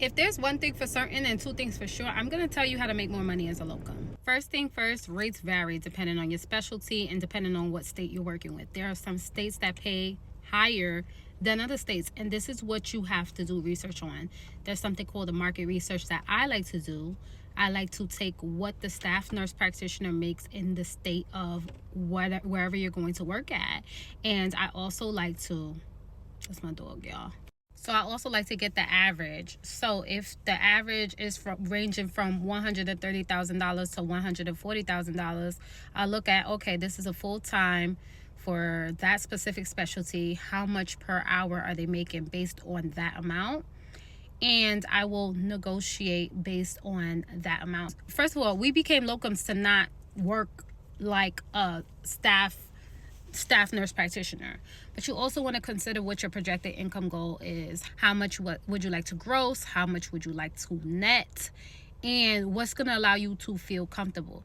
If there's one thing for certain and two things for sure, I'm going to tell you how to make more money as a locum. First thing first, rates vary depending on your specialty and depending on what state you're working with. There are some states that pay higher than other states, and this is what you have to do research on. There's something called the market research that I like to do. I like to take what the staff nurse practitioner makes in the state of wherever you're going to work at. And I also like to, that's my dog, y'all. So I also like to get the average. So if the average is ranging from $130,000 to $140,000, I look at, okay, this is a full-time for that specific specialty. How much per hour are they making based on that amount? And I will negotiate based on that amount. First of all, we became locums to not work like a staff nurse practitioner, but you also want to consider what your projected income goal is. How much would you like to gross? How much would you like to net? And what's going to allow you to feel comfortable?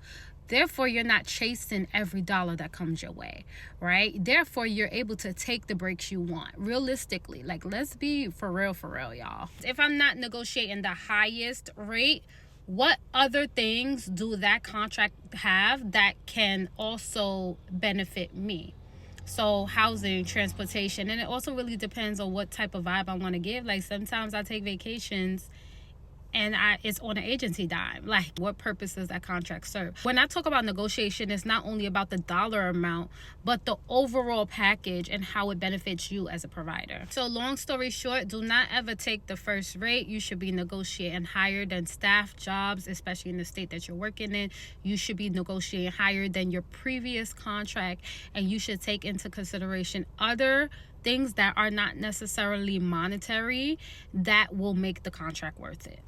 Therefore, you're not chasing every dollar that comes your way, right? Therefore, you're able to take the breaks you want. Realistically, like, let's be for real, y'all. If I'm not negotiating the highest rate, what other things do that contract have that can also benefit me? So housing, transportation, and it also really depends on what type of vibe I want to give. Like, sometimes I take vacations and it's on an agency dime. Like, what purpose does that contract serve? When I talk about negotiation, it's not only about the dollar amount, but the overall package and how it benefits you as a provider. So long story short, do not ever take the first rate. You should be negotiating higher than staff jobs, especially in the state that you're working in. You should be negotiating higher than your previous contract, and you should take into consideration other things that are not necessarily monetary that will make the contract worth it.